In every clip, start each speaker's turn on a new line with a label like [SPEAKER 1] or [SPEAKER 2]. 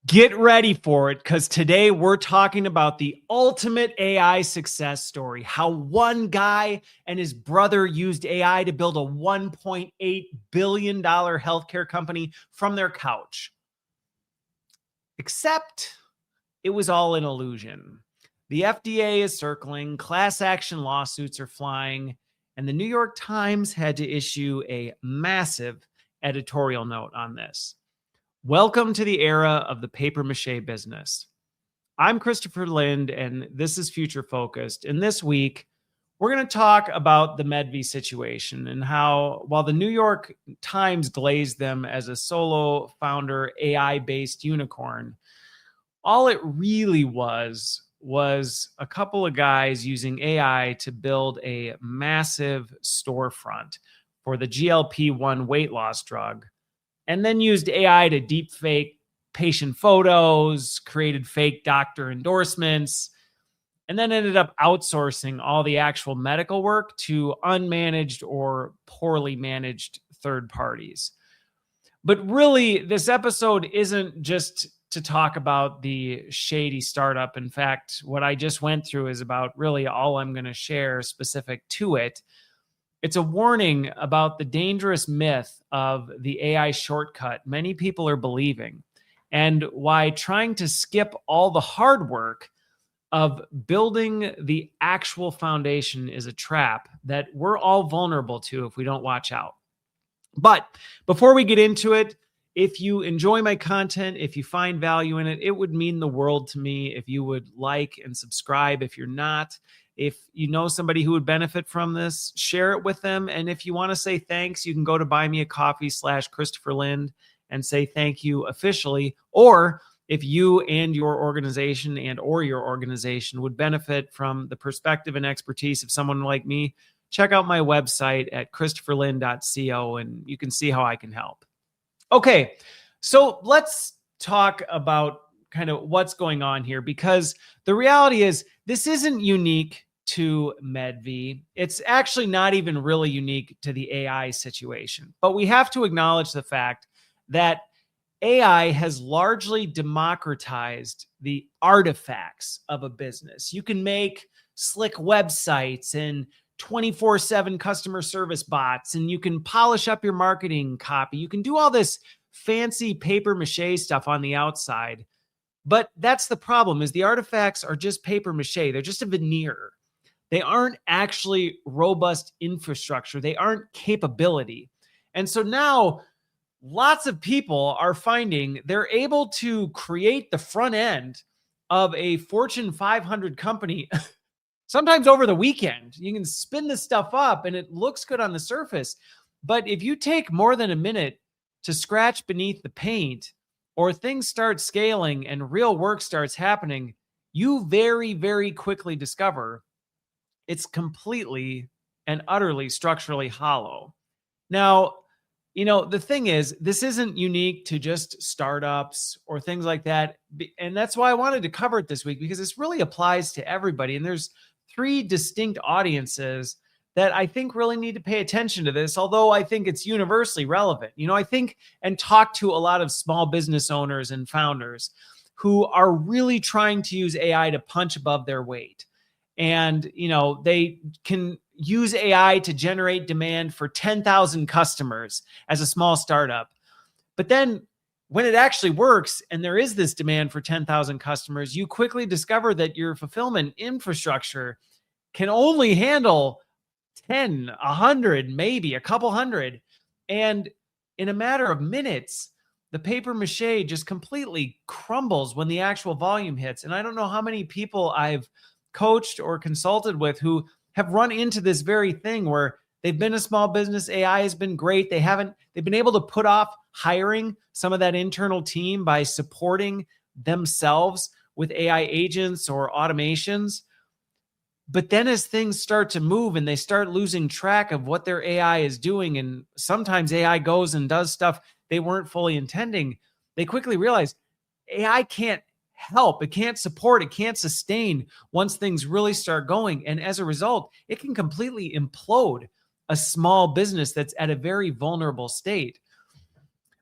[SPEAKER 1] Get ready for it, because today we're talking about the ultimate AI success story, how one guy and his brother used AI to build a $1.8 billion healthcare company from their couch. Except it was all an illusion. The FDA is circling, class action lawsuits are flying, and the New York Times had to issue a massive editorial note on this. Welcome to the era of the papier-mâché business. I'm Christopher Lind, and this is Future Focused. And this week, we're going to talk about the Medvi situation and how, while the New York Times glazed them as a solo founder AI-based unicorn, all it really was a couple of guys using AI to build a massive storefront for the GLP-1 weight loss drug, and then used AI to deepfake patient photos, created fake doctor endorsements, and then ended up outsourcing all the actual medical work to unmanaged or poorly managed third parties. But really, this episode isn't just to talk about the shady startup. In fact, what I just went through is about really all I'm going to share specific to it. It's a warning about the dangerous myth of the AI shortcut many people are believing, and why trying to skip all the hard work of building the actual foundation is a trap that we're all vulnerable to if we don't watch out. But before we get into it, if you enjoy my content, if you find value in it, it would mean the world to me if you would like and subscribe. If you're not, if you know somebody who would benefit from this, share it with them. And if you want to say thanks, you can go to buymeacoffee.com/Christopher Lind and say thank you officially. Or if you and your organization would benefit from the perspective and expertise of someone like me, check out my website at christopherlind.co and you can see how I can help. Okay, so let's talk about kind of what's going on here, because the reality is this isn't unique to Medvi. It's actually not even really unique to the AI situation. But we have to acknowledge the fact that AI has largely democratized the artifacts of a business. You can make slick websites and 24/7 customer service bots, and you can polish up your marketing copy. You can do all this fancy papier-mâché stuff on the outside. But that's the problem, is the artifacts are just papier-mâché. They're just a veneer. They aren't actually robust infrastructure. They aren't capability. And so now lots of people are finding they're able to create the front end of a Fortune 500 company sometimes over the weekend. You can spin this stuff up and it looks good on the surface. But if you take more than a minute to scratch beneath the paint, or things start scaling and real work starts happening, you very, very quickly discover it's completely and utterly structurally hollow. Now, the thing is, this isn't unique to just startups or things like that. And that's why I wanted to cover it this week, because this really applies to everybody. And there's three distinct audiences that I think really need to pay attention to this, although I think it's universally relevant. I think and talk to a lot of small business owners and founders who are really trying to use AI to punch above their weight. And, they can use AI to generate demand for 10,000 customers as a small startup. But then when it actually works and there is this demand for 10,000 customers, you quickly discover that your fulfillment infrastructure can only handle 10, 100, maybe a couple hundred. And in a matter of minutes, the papier-mâché just completely crumbles when the actual volume hits. And I don't know how many people I've coached or consulted with who have run into this very thing, where they've been a small business. AI has been great. They've been able to put off hiring some of that internal team by supporting themselves with AI agents or automations. But then as things start to move and they start losing track of what their AI is doing, and sometimes AI goes and does stuff they weren't fully intending, they quickly realize AI can't help, it can't support, it can't sustain once things really start going. And as a result, it can completely implode a small business that's at a very vulnerable state.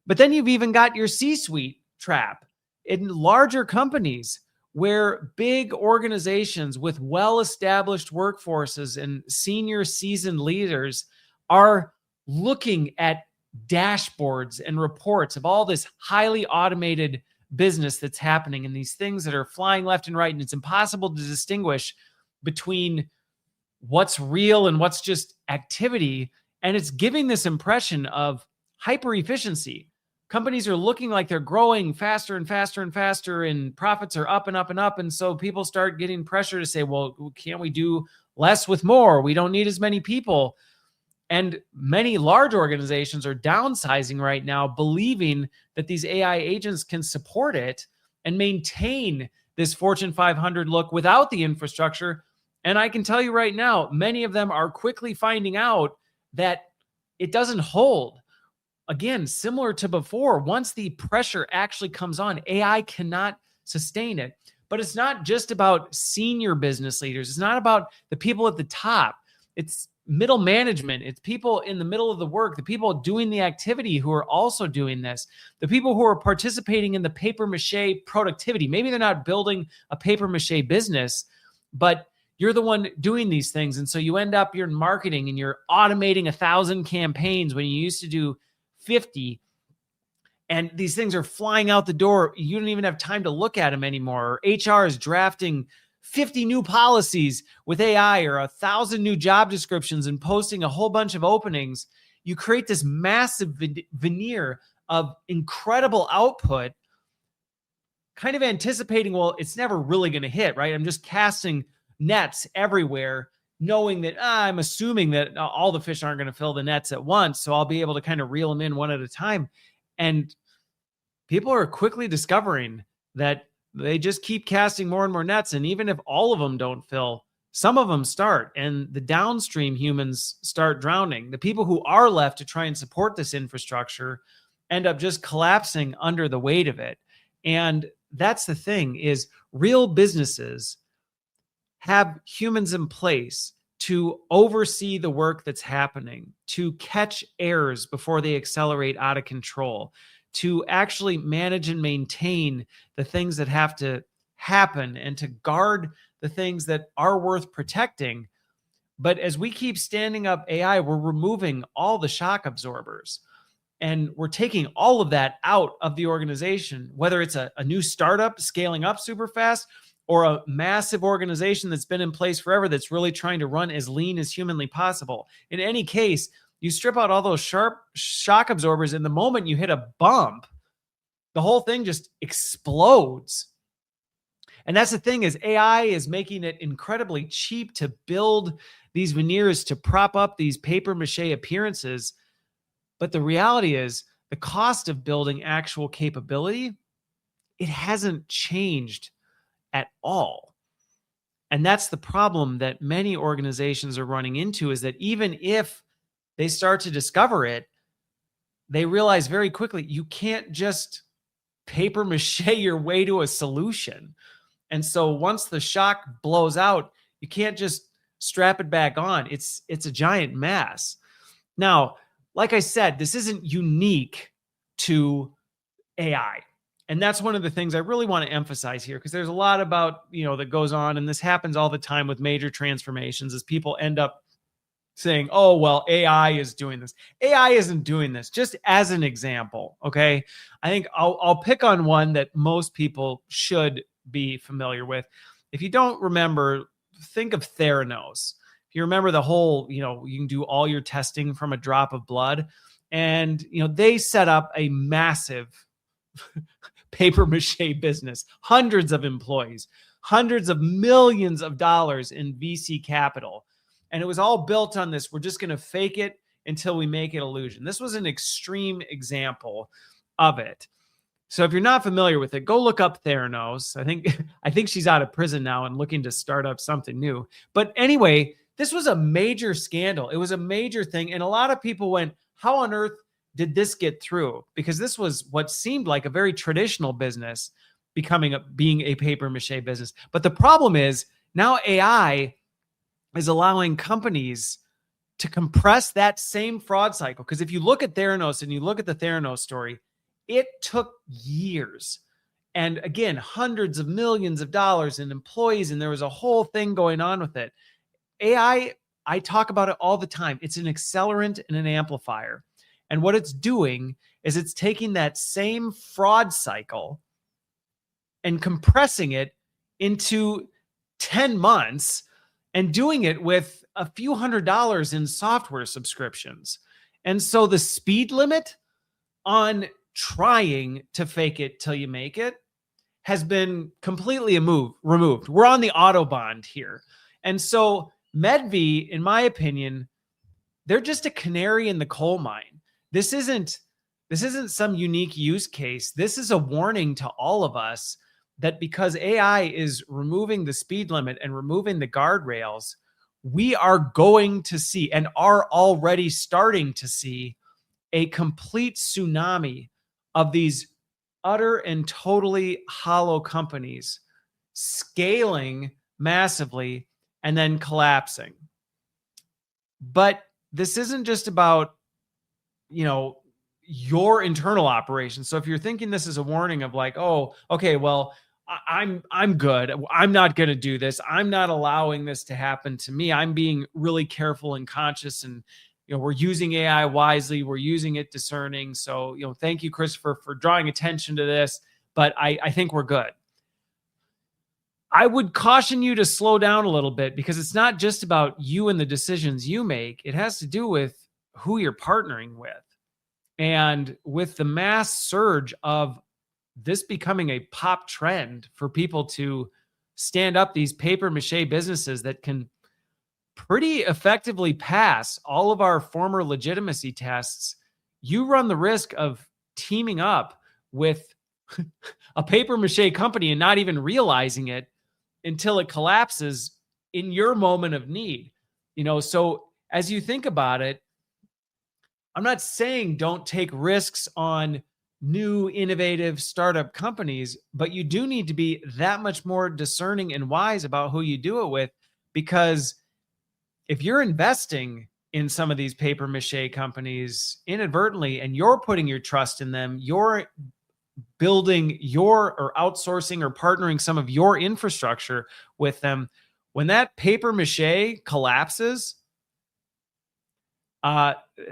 [SPEAKER 1] But then you've even got your C-suite trap. in larger companies where big organizations with well-established workforces and senior seasoned leaders are looking at dashboards and reports of all this highly automated business that's happening and these things that are flying left and right, and it's impossible to distinguish between what's real and what's just activity. And it's giving this impression of hyper efficiency. Companies are looking like they're growing faster and faster and faster, and profits are up and up and up. And so people start getting pressure to say, well, can't we do less with more? We don't need as many people. And many large organizations are downsizing right now, believing that these AI agents can support it and maintain this Fortune 500 look without the infrastructure. And I can tell you right now, many of them are quickly finding out that it doesn't hold. Again, similar to before, once the pressure actually comes on, AI cannot sustain it. But it's not just about senior business leaders. It's not about the people at the top. It's middle management. It's people in the middle of the work, the people doing the activity who are also doing this, the people who are participating in the paper mache productivity. Maybe they're not building a paper mache business, but you're the one doing these things. And so you end up, you're in marketing and you're automating 1,000 campaigns when you used to do 50. And these things are flying out the door. You don't even have time to look at them anymore. Or HR is drafting 50 new policies with AI or 1,000 new job descriptions and posting a whole bunch of openings. You create this massive veneer of incredible output, kind of anticipating, well, it's never really going to hit, right? I'm just casting nets everywhere, knowing that I'm assuming that all the fish aren't going to fill the nets at once. So I'll be able to kind of reel them in one at a time. And people are quickly discovering that they just keep casting more and more nets. And even if all of them don't fill, some of them start, and the downstream humans start drowning. The people who are left to try and support this infrastructure end up just collapsing under the weight of it. And that's the thing, is real businesses have humans in place to oversee the work that's happening, to catch errors before they accelerate out of control, to actually manage and maintain the things that have to happen, and to guard the things that are worth protecting. But as we keep standing up AI, we're removing all the shock absorbers, and we're taking all of that out of the organization, whether it's a new startup scaling up super fast or a massive organization that's been in place forever that's really trying to run as lean as humanly possible. In any case, you strip out all those sharp shock absorbers, and the moment you hit a bump, the whole thing just explodes. And that's the thing, is AI is making it incredibly cheap to build these veneers to prop up these paper mache appearances. But the reality is, the cost of building actual capability, it hasn't changed at all. And that's the problem that many organizations are running into, is that even if they start to discover it, they realize very quickly, you can't just paper mache your way to a solution. And so once the shock blows out, you can't just strap it back on. It's a giant mess. Now, like I said, this isn't unique to AI. And that's one of the things I really want to emphasize here, because there's a lot about, that goes on, and this happens all the time with major transformations, as people end up saying, oh, well, AI is doing this. AI isn't doing this. Just as an example, okay? I think I'll pick on one that most people should be familiar with. If you don't remember, think of Theranos. If you remember the whole, you can do all your testing from a drop of blood. And, they set up a massive paper mache business, hundreds of employees, hundreds of millions of dollars in VC capital. And it was all built on this, we're just going to fake it until we make it illusion. This was an extreme example of it. So if you're not familiar with it, go look up Theranos. I think she's out of prison now and looking to start up something new. But anyway, this was a major scandal. It was a major thing. And a lot of people went, how on earth did this get through? Because this was what seemed like a very traditional business being a paper mache business. But the problem is, now AI is allowing companies to compress that same fraud cycle. Because if you look at Theranos and you look at the Theranos story, it took years And again, hundreds of millions of dollars in employees, and there was a whole thing going on with it. AI, I talk about it all the time. It's an accelerant and an amplifier. And what it's doing is it's taking that same fraud cycle and compressing it into 10 months and doing it with a few $100s in software subscriptions. And so the speed limit on trying to fake it till you make it has been completely removed. We're on the Autobahn here. And so Medvi, in my opinion, they're just a canary in the coal mine. This isn't some unique use case. This is a warning to all of us that because AI is removing the speed limit and removing the guardrails, we are going to see and are already starting to see a complete tsunami of these utter and totally hollow companies scaling massively and then collapsing. But this isn't just about, your internal operations. So if you're thinking this is a warning of like, oh, okay, well, I'm good. I'm not going to do this. I'm not allowing this to happen to me. I'm being really careful and conscious, and we're using AI wisely. We're using it discerning. So, thank you, Christopher, for drawing attention to this. But I think we're good. I would caution you to slow down a little bit, because it's not just about you and the decisions you make. It has to do with who you're partnering with. And with the mass surge of this becoming a pop trend for people to stand up these paper mache businesses that can pretty effectively pass all of our former legitimacy tests, you run the risk of teaming up with a paper mache company and not even realizing it until it collapses in your moment of need. So as you think about it, I'm not saying don't take risks on new, innovative startup companies, but you do need to be that much more discerning and wise about who you do it with, because if you're investing in some of these paper mache companies inadvertently and you're putting your trust in them, you're building or outsourcing or partnering some of your infrastructure with them, when that paper mache collapses,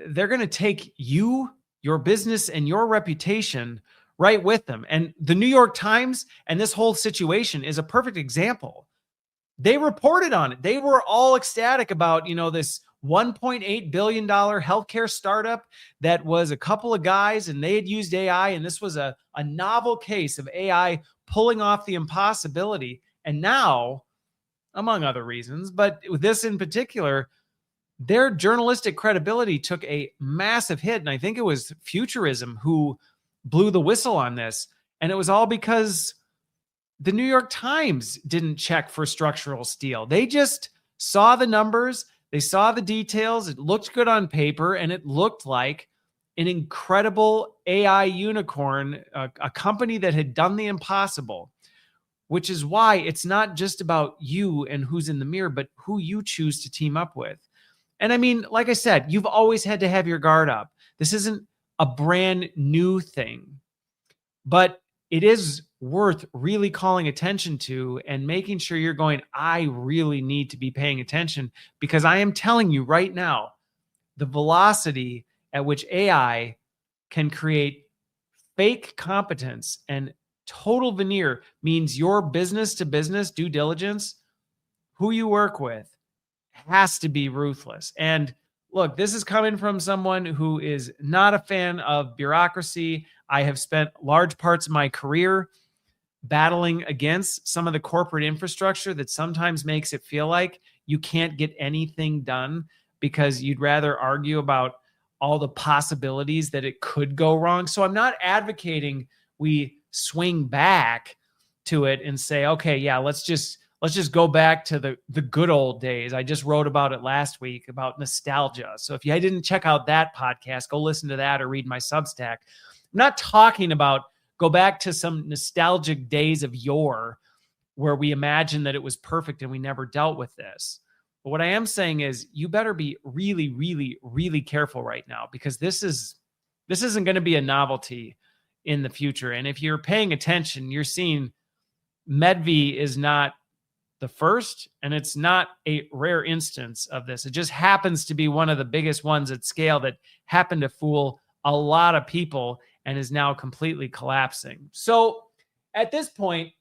[SPEAKER 1] they're going to take you, your business, and your reputation right with them. And the New York Times and this whole situation is a perfect example. They reported on it. They were all ecstatic about, this $1.8 billion healthcare startup that was a couple of guys, and they had used AI, and this was a novel case of AI pulling off the impossibility. And now, among other reasons, but with this in particular, their journalistic credibility took a massive hit. And I think it was Futurism who blew the whistle on this. And it was all because the New York Times didn't check for structural steel. They just saw the numbers. They saw the details. It looked good on paper, and it looked like an incredible AI unicorn, a company that had done the impossible, which is why it's not just about you and who's in the mirror, but who you choose to team up with. And I mean, like I said, you've always had to have your guard up. This isn't a brand new thing, but it is worth really calling attention to and making sure you're going, I really need to be paying attention, because I am telling you right now, the velocity at which AI can create fake competence and total veneer means your business to business due diligence, who you work with, has to be ruthless. And look, this is coming from someone who is not a fan of bureaucracy. I have spent large parts of my career battling against some of the corporate infrastructure that sometimes makes it feel like you can't get anything done because you'd rather argue about all the possibilities that it could go wrong. So I'm not advocating we swing back to it and say, okay, yeah, let's just go back to the good old days. I just wrote about it last week about nostalgia. So if you didn't check out that podcast, go listen to that or read my Substack. I'm not talking about go back to some nostalgic days of yore where we imagine that it was perfect and we never dealt with this. But what I am saying is you better be really, really, really careful right now, because this isn't going to be a novelty in the future. And if you're paying attention, you're seeing Medvi is not the first, and it's not a rare instance of this. It just happens to be one of the biggest ones at scale that happened to fool a lot of people and is now completely collapsing. So at this point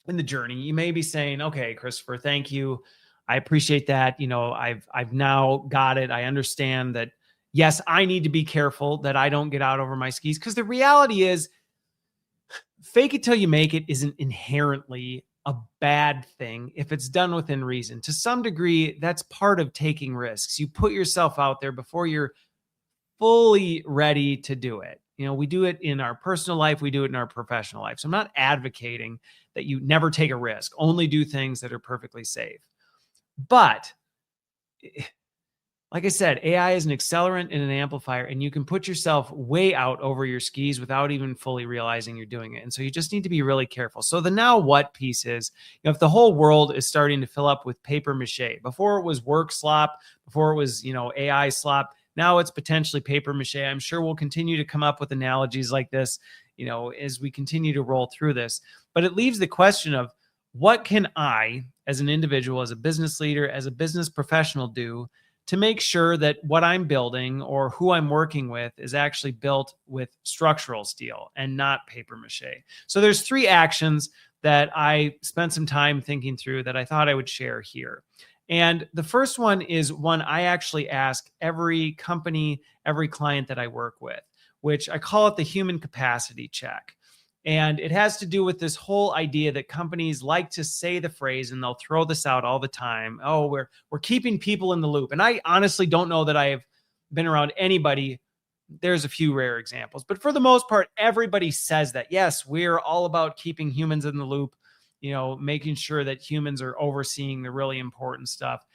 [SPEAKER 1] in the journey, you may be saying, okay, Christopher, thank you. I appreciate that. I've now got it. I understand that, yes, I need to be careful that I don't get out over my skis, because the reality is, fake it till you make it isn't inherently a bad thing if it's done within reason. To some degree, that's part of taking risks. You put yourself out there before you're fully ready to do it. We do it in our personal life. We do it in our professional life. So I'm not advocating that you never take a risk, only do things that are perfectly safe. But like I said, AI is an accelerant and an amplifier, and you can put yourself way out over your skis without even fully realizing you're doing it. And so you just need to be really careful. So the now what piece is, if the whole world is starting to fill up with paper mache, before it was work slop, before it was, AI slop, now it's potentially paper mache. I'm sure we'll continue to come up with analogies like this, as we continue to roll through this. But it leaves the question of, what can I, as an individual, as a business leader, as a business professional, do to make sure that what I'm building or who I'm working with is actually built with structural steel and not paper mache? So there's 3 actions that I spent some time thinking through that I thought I would share here. And the first one is one I actually ask every company, every client that I work with, which I call it the human capacity check. And it has to do with this whole idea that companies like to say the phrase, and they'll throw this out all the time. Oh, we're keeping people in the loop. And I honestly don't know that I have been around anybody. There's a few rare examples, but for the most part, everybody says that. Yes, we're all about keeping humans in the loop, making sure that humans are overseeing the really important stuff.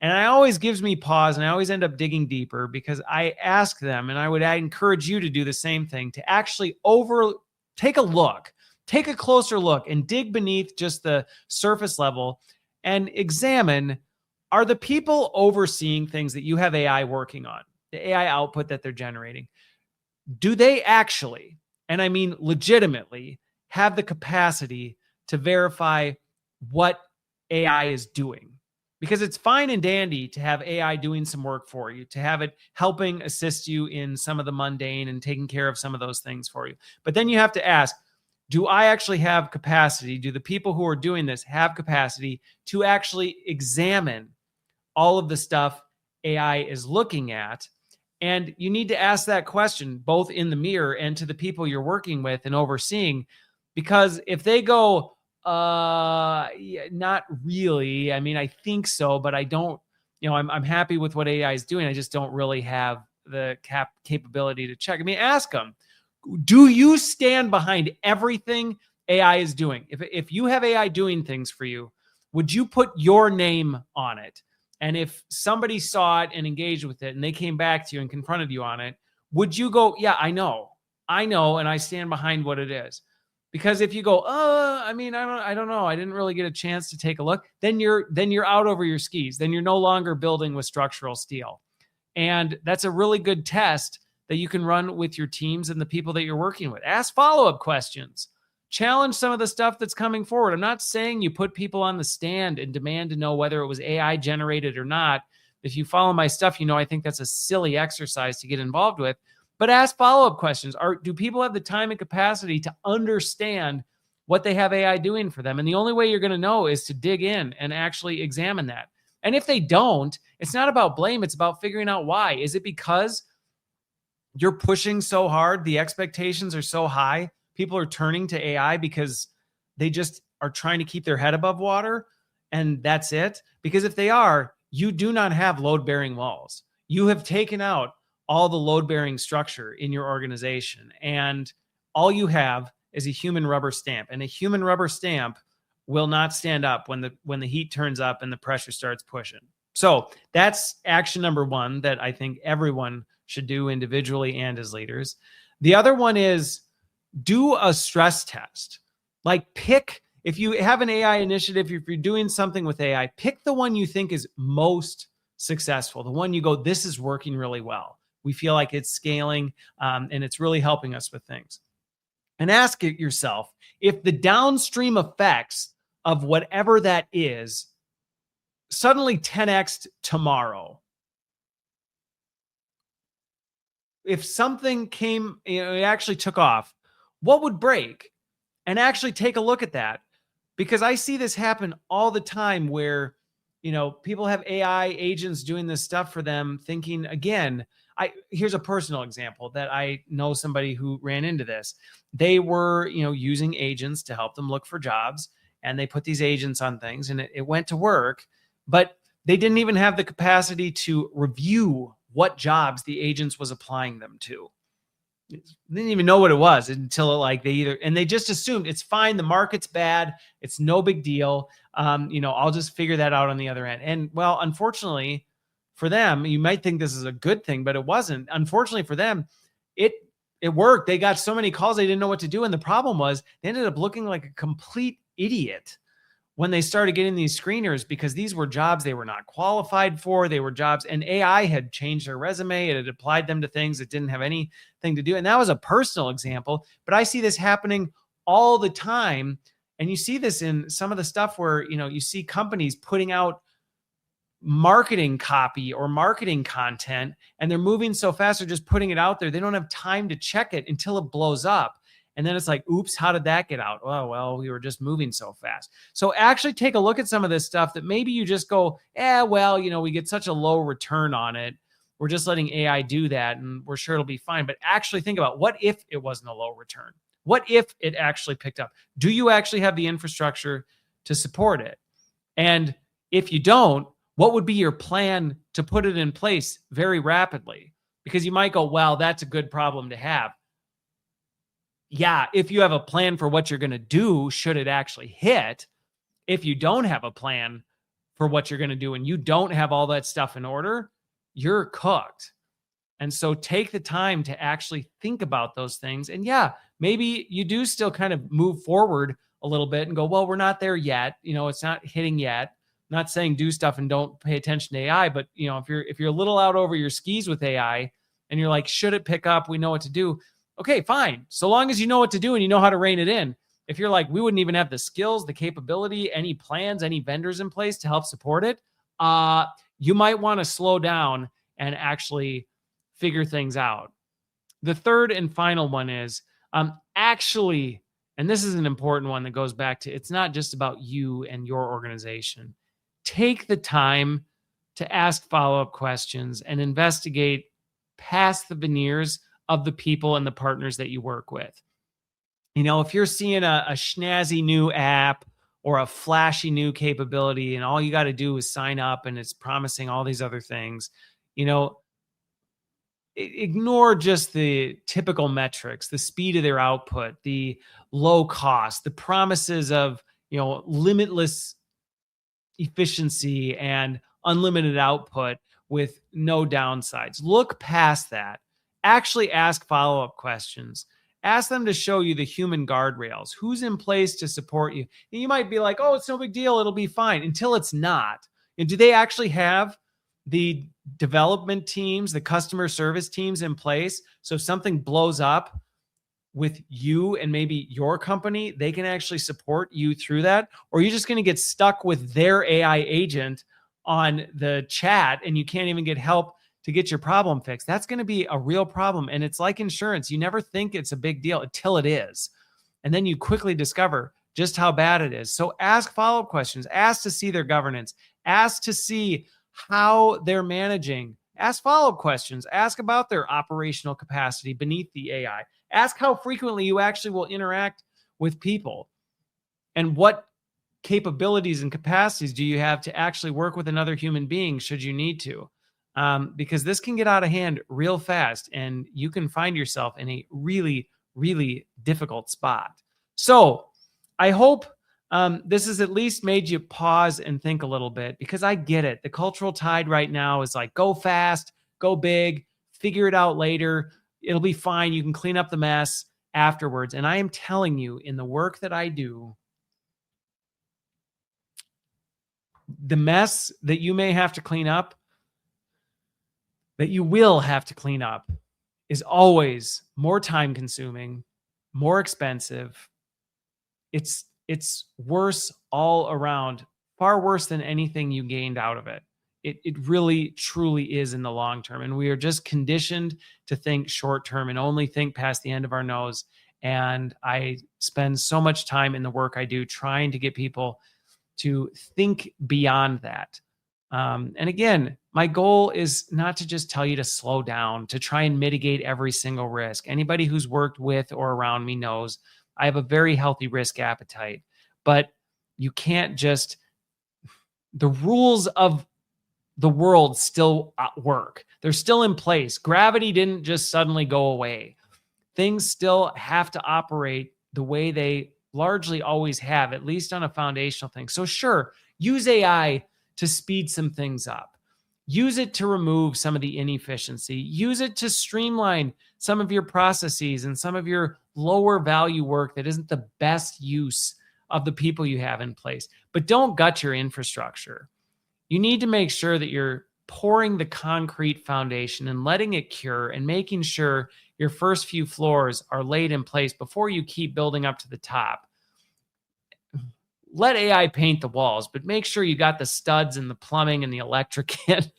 [SPEAKER 1] And it always gives me pause, and I always end up digging deeper, because I ask them, and I encourage you to do the same thing, to actually take a closer look and dig beneath just the surface level and examine, are the people overseeing things that you have AI working on, the AI output that they're generating, do they actually, and I mean legitimately, have the capacity to verify what AI is doing? Because it's fine and dandy to have AI doing some work for you, to have it helping assist you in some of the mundane and taking care of some of those things for you. But then you have to ask, do I actually have capacity? Do the people who are doing this have capacity to actually examine all of the stuff AI is looking at? And you need to ask that question both in the mirror and to the people you're working with and overseeing. Because if they go, yeah, not really. I mean, I think so, but I don't, I'm happy with what AI is doing. I just don't really have the capability to check. I mean, ask them, do you stand behind everything AI is doing? If you have AI doing things for you, would you put your name on it? And if somebody saw it and engaged with it and they came back to you and confronted you on it, would you go, yeah, I know, and I stand behind what it is? Because if you go, I don't know, I didn't really get a chance to take a look, then you're out over your skis. Then you're no longer building with structural steel. And that's a really good test that you can run with your teams and the people that you're working with. Ask follow-up questions. Challenge some of the stuff that's coming forward. I'm not saying you put people on the stand and demand to know whether it was AI generated or not. If you follow my stuff, I think that's a silly exercise to get involved with. But ask follow-up questions. Do people have the time and capacity to understand what they have AI doing for them? And the only way you're going to know is to dig in and actually examine that. And if they don't, it's not about blame. It's about figuring out why. Is it because you're pushing so hard? The expectations are so high. People are turning to AI because they just are trying to keep their head above water, and that's it. Because if they are, you do not have load-bearing walls. You have taken out all the load-bearing structure in your organization, and all you have is a human rubber stamp. And a human rubber stamp will not stand up when the heat turns up and the pressure starts pushing. So that's action number 1 that I think everyone should do individually and as leaders. The other one is do a stress test. Like, pick, if you have an AI initiative, if you're doing something with AI, pick the one you think is most successful, the one you go, this is working really well. We feel like it's scaling and it's really helping us with things. and ask it yourself, if the downstream effects of whatever that is suddenly 10x tomorrow, if something came, it actually took off, what would break? And actually take a look at that, because I see this happen all the time where, people have AI agents doing this stuff for them, thinking, again, here's a personal example that I know somebody who ran into this. They were, using agents to help them look for jobs, and they put these agents on things, and it went to work, but they didn't even have the capacity to review what jobs the agents was applying them to. They didn't even know what it was until they just assumed it's fine. The market's bad. It's no big deal. I'll just figure that out on the other end. And well, unfortunately for them, you might think this is a good thing, but it wasn't. Unfortunately for them, it worked. They got so many calls, they didn't know what to do. And the problem was they ended up looking like a complete idiot when they started getting these screeners, because these were jobs they were not qualified for. They were jobs, and AI had changed their resume. It had applied them to things that didn't have anything to do. And that was a personal example, but I see this happening all the time. And you see this in some of the stuff where, you see companies putting out marketing copy or marketing content, and they're moving so fast, they're just putting it out there. They don't have time to check it until it blows up. And then it's like, oops, how did that get out? Oh, well, we were just moving so fast. So actually take a look at some of this stuff that maybe you just go, we get such a low return on it. We're just letting AI do that, and we're sure it'll be fine. But actually think about, what if it wasn't a low return? What if it actually picked up? Do you actually have the infrastructure to support it? And if you don't, what would be your plan to put it in place very rapidly? Because you might go, well, that's a good problem to have. Yeah, if you have a plan for what you're going to do, should it actually hit. If you don't have a plan for what you're going to do and you don't have all that stuff in order, you're cooked. And so take the time to actually think about those things. And yeah, maybe you do still kind of move forward a little bit and go, well, we're not there yet. It's not hitting yet. I'm not saying do stuff and don't pay attention to AI, but if you're a little out over your skis with AI and you're like, should it pick up? We know what to do. Okay, fine. So long as you know what to do and you know how to rein it in. If you're like, we wouldn't even have the skills, the capability, any plans, any vendors in place to help support it, you might want to slow down and actually figure things out. The third and final one is actually, and this is an important one that goes back to, it's not just about you and your organization. Take the time to ask follow-up questions and investigate past the veneers of the people and the partners that you work with. If you're seeing a snazzy new app or a flashy new capability and all you got to do is sign up and it's promising all these other things, ignore just the typical metrics, the speed of their output, the low cost, the promises of, limitless efficiency and unlimited output with no downsides. Look past that. Actually ask follow-up questions. Ask them to show you the human guardrails. Who's in place to support you? And you might be like, oh, it's no big deal. It'll be fine, until it's not. And do they actually have the development teams, the customer service teams in place? So if something blows up with you and maybe your company, they can actually support you through that? Or are you just going to get stuck with their AI agent on the chat and you can't even get help to get your problem fixed? That's going to be a real problem. And it's like insurance. You never think it's a big deal until it is. And then you quickly discover just how bad it is. So ask follow-up questions. Ask to see their governance. Ask to see how they're managing. Ask follow-up questions. Ask about their operational capacity beneath the AI. Ask how frequently you actually will interact with people. And what capabilities and capacities do you have to actually work with another human being should you need to? Because this can get out of hand real fast and you can find yourself in a really, really difficult spot. So I hope this has at least made you pause and think a little bit, because I get it. The cultural tide right now is like, go fast, go big, figure it out later. It'll be fine. You can clean up the mess afterwards. And I am telling you, in the work that I do, the mess that you may have to clean up, that you will have to clean up, is always more time consuming, more expensive. It's worse all around, far worse than anything you gained out of it. It really, truly is in the long term. And we are just conditioned to think short term and only think past the end of our nose. And I spend so much time in the work I do trying to get people to think beyond that. And again, my goal is not to just tell you to slow down, to try and mitigate every single risk. Anybody who's worked with or around me knows I have a very healthy risk appetite, but you can't just, the rules of the world still work. They're still in place. Gravity didn't just suddenly go away. Things still have to operate the way they largely always have, at least on a foundational thing. So sure, use AI to speed some things up. Use it to remove some of the inefficiency. Use it to streamline some of your processes and some of your lower value work that isn't the best use of the people you have in place. But don't gut your infrastructure. You need to make sure that you're pouring the concrete foundation and letting it cure and making sure your first few floors are laid in place before you keep building up to the top. Let AI paint the walls, but make sure you got the studs and the plumbing and the electric in,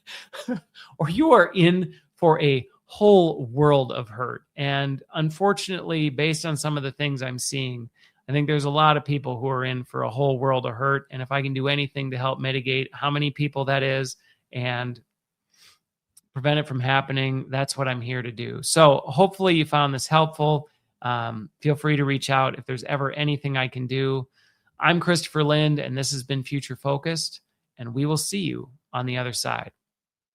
[SPEAKER 1] or you are in for a whole world of hurt. And unfortunately, based on some of the things I'm seeing, I think there's a lot of people who are in for a whole world of hurt. And if I can do anything to help mitigate how many people that is and prevent it from happening, that's what I'm here to do. So hopefully you found this helpful. Feel free to reach out if there's ever anything I can do. I'm Christopher Lind, and this has been Future Focused, and we will see you on the other side.